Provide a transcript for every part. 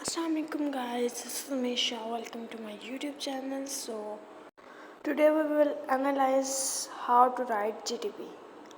Assalamualaikum guys, this is Misha. Welcome to my YouTube channel. So today we will analyze how to write GTP,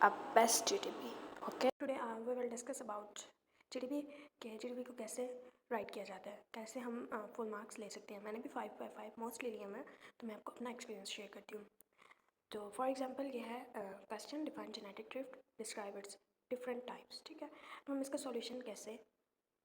a best GTP. Okay. Today we will discuss about GTP के GTP को कैसे right किया जाता है, कैसे हम full marks ले सकते हैं. मैंने भी 5/5 मोस्टली लिया मैं, तो मैं आपको अपना एक्सपीरियंस शेयर करती हूँ. तो फॉर एग्जांपल ये है question define genetic drift, describe it's different types. ठीक है, तो हम इसका सॉल्यूशन कैसे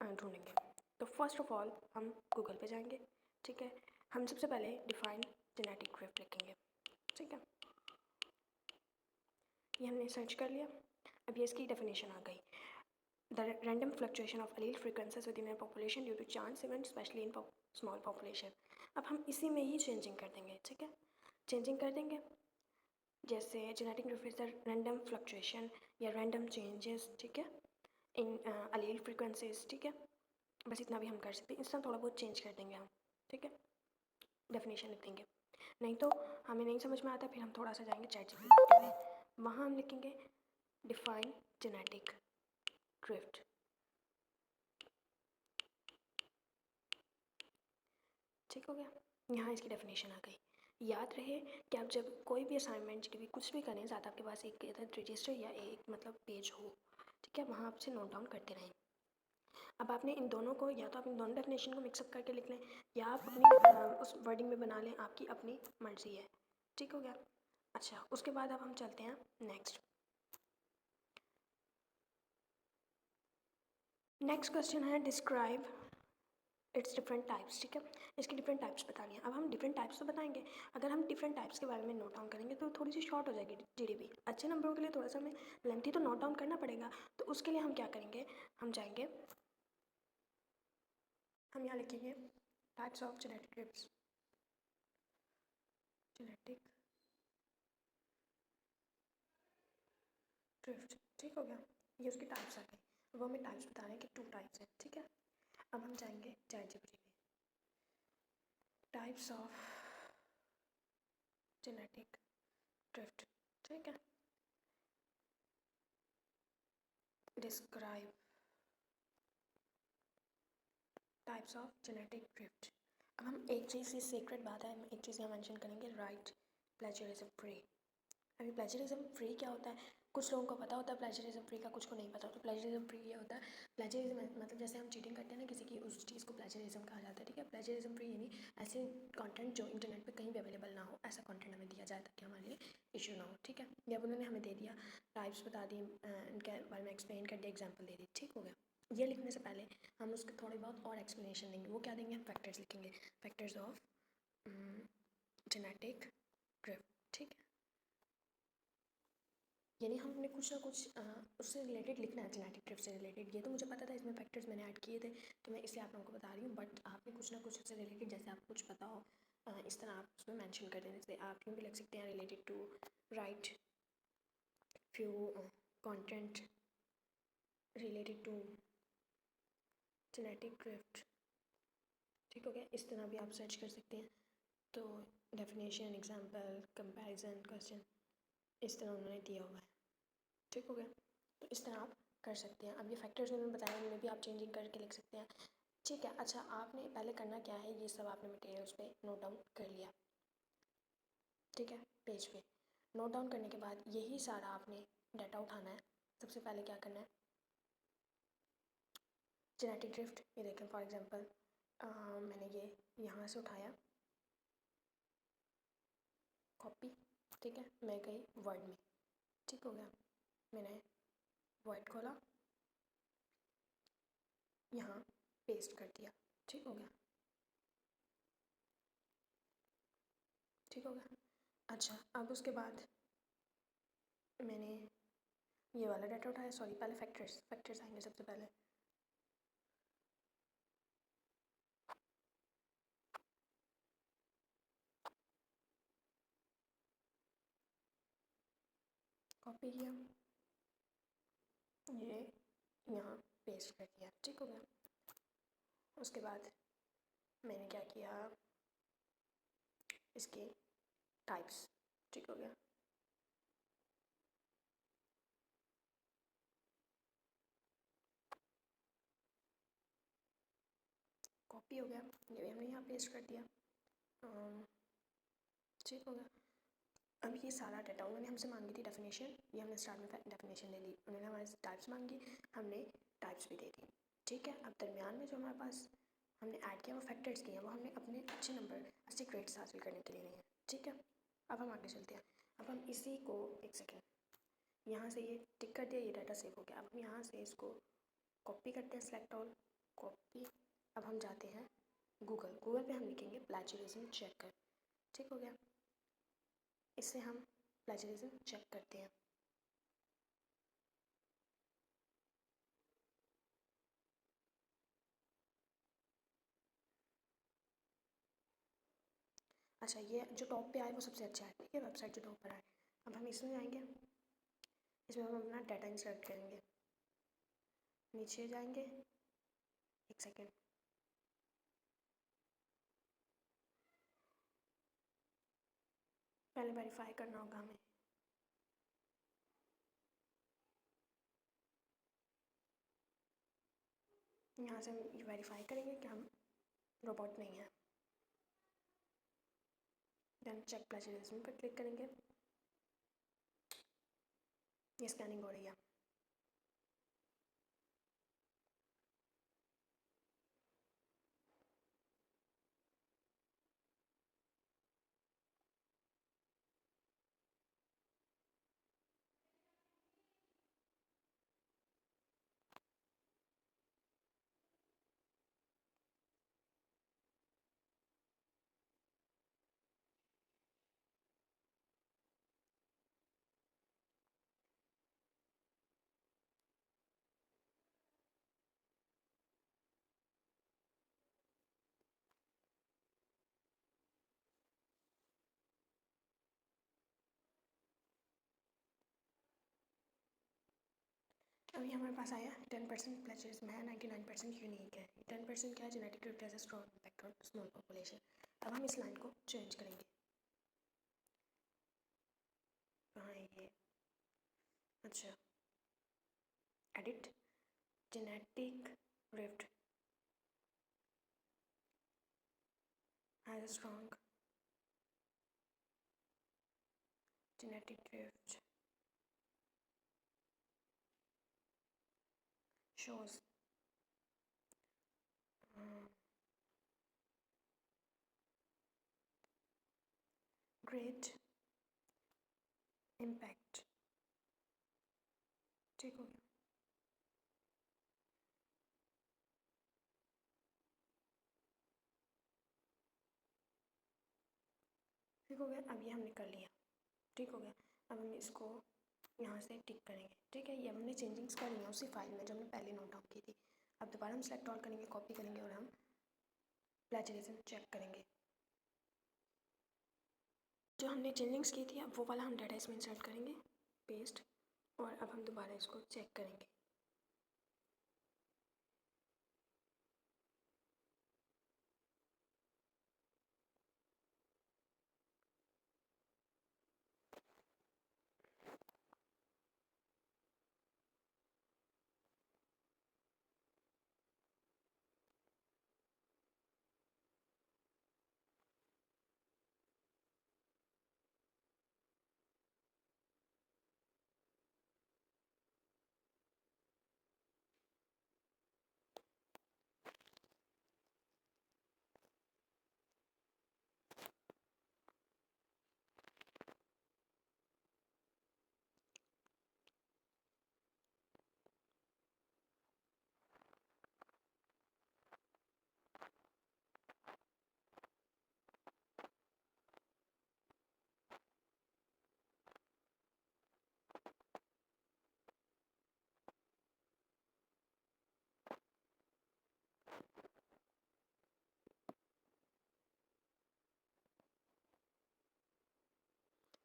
ढूंढेंगे. तो फर्स्ट ऑफ ऑल हम गूगल पे जाएंगे. ठीक है, हम सबसे पहले डिफाइन जेनेटिक ड्रिफ्ट लिखेंगे. ठीक है, ये हमने सर्च कर लिया. अब ये इसकी डेफिनेशन आ गई. The random fluctuation of allele frequencies within a population due to chance event specially in small population. अब हम इसी में ही चेंजिंग कर देंगे. ठीक है, चेंजिंग कर देंगे. जैसे genetic drift is the random fluctuation या रैंडम चेंजेस. ठीक है, इन एलील फ्रीक्वेंसीज. ठीक है, बस इतना भी हम कर सकते हैं. इस तरह थोड़ा बहुत चेंज कर देंगे हम. ठीक है, डेफिनेशन लिख देंगे. नहीं तो हमें नहीं समझ में आता, फिर हम थोड़ा सा जाएंगे ChatGPT में, वहाँ हम लिखेंगे डिफाइन जेनेटिक ड्रिफ्ट. ठीक हो गया, यहाँ इसकी डेफिनेशन आ गई. याद रहे कि आप जब कोई भी असाइनमेंट भी कुछ भी करें, ज़्यादा आपके पास एक रजिस्टर या एक मतलब पेज हो. ठीक है, वहाँ आपसे नोट डाउन करते रहें. अब आपने इन दोनों को, या तो आप इन दोनों डेफिनेशन को मिक्सअप करके लिख लें, या आप अपनी उस वर्डिंग में बना लें, आपकी अपनी मर्जी है. ठीक हो गया. अच्छा, उसके बाद अब हम चलते हैं नेक्स्ट. नेक्स्ट क्वेश्चन है डिस्क्राइब इट्स डिफरेंट टाइप्स. ठीक है, इसकी डिफरेंट टाइप्स बतानी है. अब हम डिफरेंट टाइप्स तो बताएंगे. अगर हम डिफरेंट टाइप्स के बारे में नोट डाउन करेंगे तो थोड़ी सी शॉर्ट हो जाएगी GDP. अच्छे नंबरों के लिए थोड़ा सा हमें लेंथी तो नोट डाउन करना पड़ेगा. तो उसके लिए हम क्या करेंगे, हम जाएंगे, हम यहाँ लिखेंगे types of genetic drifts. Genetic drift. ठीक हो गया, ये उसकी टाइप्स आ गई. वो हमें टाइप्स बता रहे हैं कि 2 टाइप्स हैं. ठीक है, अब हम जाएंगे ChatGPT में. Types of genetic drift. ठीक है, describe types of genetic drift. अब हम एक चीज़, ये सीक्रेट बात है, हम एक चीज़ यहाँ मेंशन करेंगे, राइट प्लेजरिज्म फ्री. अभी प्लेजरिज्म फ्री क्या होता है, कुछ लोगों को पता होता है प्लेजरिज्म फ्री का, कुछ को नहीं पता. तो प्लेजरिज्म फ्री ये होता है, प्लेजरिज्म मतलब जैसे हम चीटिंग करते हैं ना किसी की, उस चीज़ को प्लेजरिज्म कहा जाता है. ठीक है, प्लेजरिज्म फ्री यानी ऐसे कंटेंट जो इंटरनेट पे कहीं भी अवेलेबल ना हो, ऐसा कंटेंट हमें दिया जाए ताकि हमारे लिए इशू ना हो. ठीक है, ये अब उन्होंने हमें दे दिया, टाइप्स बता दी, इनके बारे में एक्सप्लेन कर दिया, एग्जाम्पल दे दी. ठीक हो गया. ये लिखने से पहले हम उसके थोड़ी बहुत और एक्सप्लेनेशन देंगे. वो क्या देंगे, हम फैक्टर्स लिखेंगे, फैक्टर्स ऑफ जेनेटिक ड्रिफ्ट. ठीक है, यानी हमने कुछ ना कुछ उससे रिलेटेड लिखना है, जेनेटिक ड्रिफ्ट से रिलेटेड. ये तो मुझे पता था, इसमें फैक्टर्स मैंने ऐड किए थे, तो मैं इसलिए आप लोगों को बता रही हूँ. बट आपने कुछ ना कुछ उससे रिलेटेड, जैसे आपको कुछ पता हो, इस तरह आप उसमें मेंशन कर देने से आप यूँ भी लिख सकते हैं, related to write few content related to genetic drift. ठीक हो गया, इस तरह भी आप सर्च कर सकते हैं. तो डेफिनेशन, एग्जांपल, कंपैरिजन, क्वेश्चन, इस तरह उन्होंने दिया हुआ है. ठीक हो गया, तो इस तरह आप कर सकते हैं. अब ये फैक्टर्स उन्होंने बताया, उनमें भी आप चेंजिंग करके लिख सकते हैं. ठीक है, अच्छा आपने पहले करना क्या है, ये सब आपने मटेरियल्स पे नोट डाउन कर लिया. ठीक है, पेज पे नोट डाउन करने के बाद यही सारा आपने डाटा उठाना है. सबसे पहले क्या करना है, जेनेटिक ड्रिफ्ट, ये देखें फॉर एग्जांपल मैंने ये यहाँ से उठाया, कॉपी. ठीक है, मैं गई वर्ड में. ठीक हो गया, मैंने वर्ड खोला, यहाँ पेस्ट कर दिया. ठीक हो गया, ठीक हो गया. अच्छा, अब उसके बाद मैंने ये वाला डाटा उठाया. सॉरी, पहले फैक्टर्स आएंगे सबसे पहले. कॉपी किया, ये यहाँ पेस्ट कर दिया. ठीक हो गया. उसके बाद मैंने क्या किया, इसके टाइप्स. ठीक हो गया, कॉपी हो गया, ये भी हमने यहाँ पेस्ट कर दिया। ठीक हो गया। अब ये सारा डाटा उन्होंने हमसे मांगी थी डेफिनेशन, ये हमने स्टार्ट में डेफिनेशन ले ली, उन्होंने हमारे से टाइप्स मांगी, हमने टाइप्स भी दे दी। ठीक है। अब दरमियान में जो हमारे पास हमने ऐड किया वो फैक्टर्स किए हैं, वो हमने अपने अच्छे नंबर अच्छे ग्रेड्स हासिल करने के लिए नहीं है। ठीक है। अब हम आगे चलते हैं। अब हम इसी को एक सेकेंड, यहाँ से ये टिक कर दिया, ये डाटा सेव हो गया। अब हम यहाँ से इसको कॉपी करते हैं, सेलेक्ट ऑल, कॉपी। अब हम जाते हैं गूगल पे हम लिखेंगे प्लेजरिज्म चेकर। ठीक हो गया। इससे हम प्लेजरिज्म चेक करते हैं। अच्छा, ये जो टॉप पे आए वो सबसे अच्छा है। ठीक है, वेबसाइट जो टॉप पर आए। अब हम इसमें जाएंगे, इसमें हम अपना डाटा इंसर्ट करेंगे। नीचे जाएंगे, एक सेकेंड, पहले वेरीफाई करना होगा हमें। यहाँ से हम ये वेरीफाई करेंगे कि हम रोबोट नहीं हैं। देन चेक प्लेजरिज्म पर क्लिक करेंगे, ये स्कैनिंग हो रही है। अभी हमारे पास आया 10% प्लेजरिज्म है, 99% यूनिक है। 10% क्या है, genetic drift has a strong impact on small population. अब हम इस लाइन को चेंज करेंगे। हाँ ये, अच्छा, edit genetic drift has a strong genetic drift shows great impact। ठीक हो गया। ठीक हो गया। अब ये हमने कर लिया। ठीक हो गया। अब हम इसको यहाँ से टिक करेंगे। ठीक है, ये हमने चेंजिंग्स करी हैं उसी फाइल में जो हमने पहले नोट डाउन की थी। अब दोबारा हम सेलेक्ट ऑल करेंगे, कॉपी करेंगे और हम प्लेजरिज्म चेक करेंगे। जो हमने चेंजिंग्स की थी अब वो वाला हम डाटा इसमें इंसर्ट करेंगे, पेस्ट, और अब हम दोबारा इसको चेक करेंगे।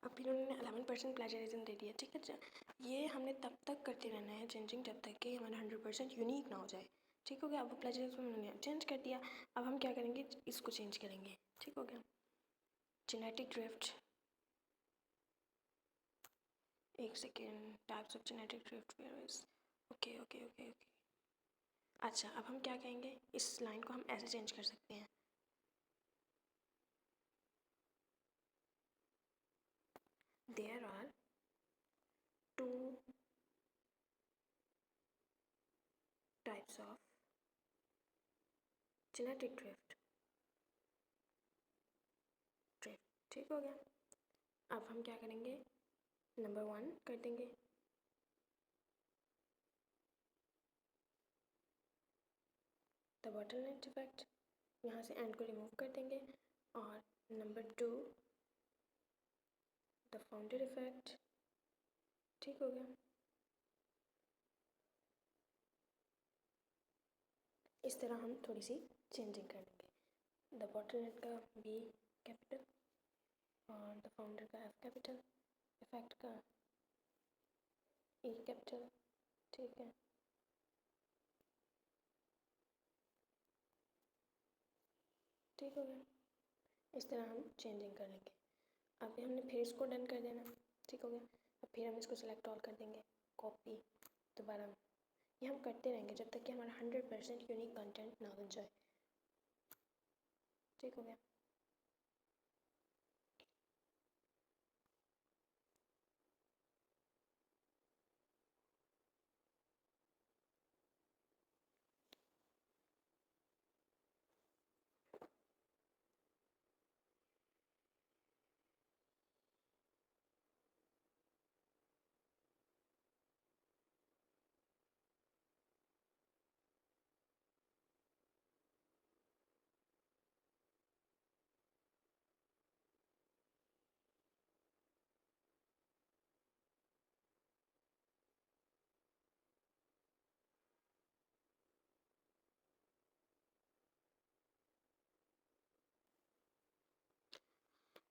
अब फिर उन्होंने 11% प्लेजरिज्म दे दिया। ठीक है, ये हमने तब तक करते रहना है चेंजिंग जब तक कि हमारा 100% यूनिक ना हो जाए। ठीक हो गया। अब प्लेजरिज्म उन्होंने चेंज कर दिया। अब हम क्या करेंगे, इसको चेंज करेंगे। ठीक हो गया। जेनेटिक ड्रिफ्ट, एक second, types of genetic drift where is, okay okay okay okay, अच्छा, अब हम क्या कहेंगे, इस लाइन को हम ऐसे चेंज कर सकते हैं, there are two types of genetic drift. ठीक हो गया। अब हम क्या करेंगे, नंबर 1 कर देंगे, द बॉटलनेक इफेक्ट, यहाँ से एंड को रिमूव कर देंगे, और नंबर 2 द फाउंडेड इफेक्ट। ठीक हो गया। इस तरह हम थोड़ी सी चेंजिंग कर लेंगे, द बॉटलनेक का बी कैपिटल और द फाउंडर का एफ कैपिटल, इफेक्ट का ई कैपिटल। ठीक है, ठीक हो गया। इस तरह हम चेंजिंग कर लेंगे। अभी हमने फिर इसको डन कर देना। ठीक हो गया। अब फिर हम इसको सेलेक्ट ऑल कर देंगे, कॉपी, दोबारा ये हम करते रहेंगे जब तक कि हमारा 100% यूनिक कंटेंट ना बन जाए। ठीक हो गया।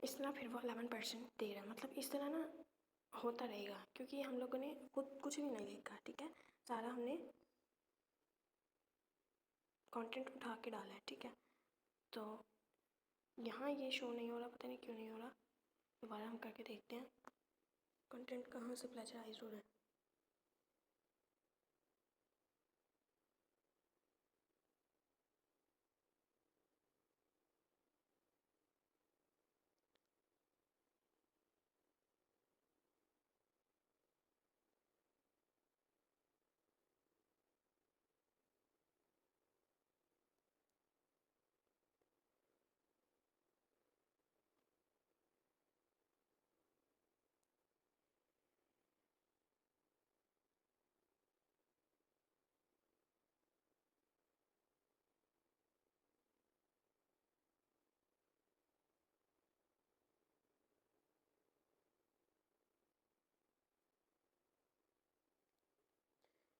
इस तरह फिर वो 11% दे रहा है, मतलब इस तरह ना होता रहेगा, क्योंकि हम लोगों ने खुद कुछ भी नहीं लिखा। ठीक है, सारा हमने कंटेंट उठा के डाला है। ठीक है, तो यहाँ ये शो नहीं हो रहा, पता नहीं क्यों नहीं हो रहा। दोबारा हम करके देखते हैं कंटेंट कहाँ से प्लेजराइज हो रहा है।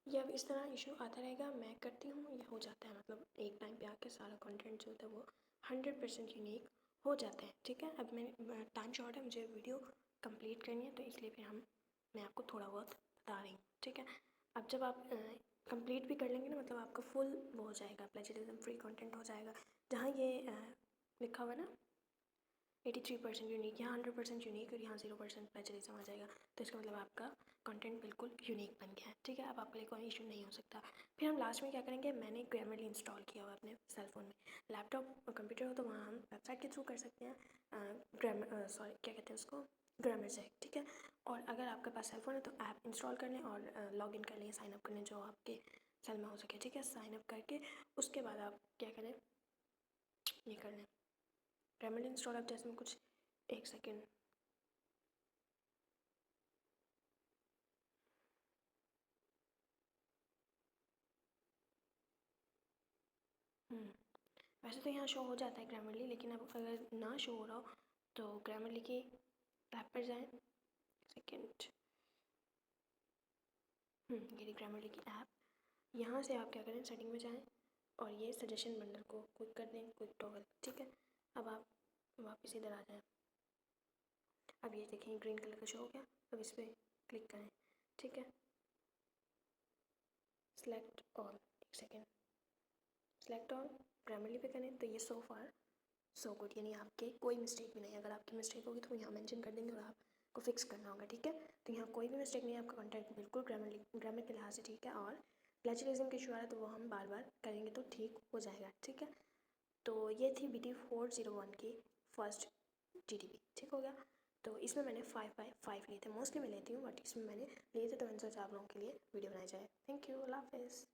ये अब इस तरह इशू आता रहेगा, मैं करती हूँ ये हो जाता है, मतलब एक टाइम पे आके सारा कंटेंट जो होता है वो 100% यूनिक हो जाता है। ठीक है, अब मैं टाइम शॉर्ट है, मुझे वीडियो कंप्लीट करनी है, तो इसलिए फिर मैं आपको थोड़ा बहुत बता रही हूँ। ठीक है, अब जब आप कंप्लीट भी कर लेंगे ना, मतलब आपका फुल वो हो जाएगा, प्लेजरिज्म फ्री कंटेंट हो जाएगा। जहाँ ये लिखा हुआ है ना 83% यूनिक, यहाँ 100% यूनिक और यहाँ 0% प्लेजरिज्म आ जाएगा, तो इसका मतलब आपका कंटेंट बिल्कुल यूनिक बन गया है। ठीक है, अब आपके लिए कोई इशू नहीं हो सकता। फिर हम लास्ट में क्या करेंगे, मैंने ग्रामरली इंस्टॉल किया हुआ अपने सेल फ़ोन में, लैपटॉप और कंप्यूटर हो तो वहाँ हम वेबसाइट के थ्रू कर सकते हैं, क्या कहते हैं उसको, ग्रामर चेक। ठीक है, और अगर आपके पास सेल फ़ोन है तो ऐप इंस्टॉल कर लें और लॉग इन कर लें, साइनअप कर लें जो आपके सेल में हो सके। ठीक है, साइनअप करके उसके बाद आप क्या करें, ये कर लें ग्रामरली इंस्टॉल। आप जैसे में कुछ 1 सेकेंड, वैसे तो यहाँ शो हो जाता है ग्रामरली, लेकिन अब अगर ना शो हो रहा हो तो ग्रामरली की ऐप पर जाएं, सेकेंड, ये ग्रामरली की ऐप, यहाँ से आप क्या करें, सेटिंग में जाएं और ये सजेशन बंडल को क्लिक कर दें, क्विक टॉगल। ठीक है, अब आप वापस इधर आ जाएं, अब ये देखें ग्रीन कलर का शो हो गया, अब इस पर क्लिक करें। ठीक है, select all, 1 second, select all, Grammarly पे करें तो ये सो फार सो गुड, यानी आपके कोई मिस्टेक भी नहीं है। अगर आपकी मिस्टेक होगी तो यहाँ मेंशन कर देंगे और आपको फिक्स करना होगा। ठीक है, तो यहाँ कोई भी मिस्टेक नहीं है, आपका कंटेंट बिल्कुल ग्रामर के लिहाज से ठीक है और प्लेजरिज्म का इशू आ रहा है तो वो हम बार बार करेंगे तो ठीक हो जाएगा, ठीक है। तो ये थी BT401 की फर्स्ट GTP, ठीक हो गया। तो इसमें मैंने 5/5 लिए थे, मोस्टली मैं लेती हूँ बट इसमें मैंने लिए थे तो मैंने सोचा आप लोगों के लिए वीडियो बनाई जाए। थैंक यू, अल्लाह हाफिज़।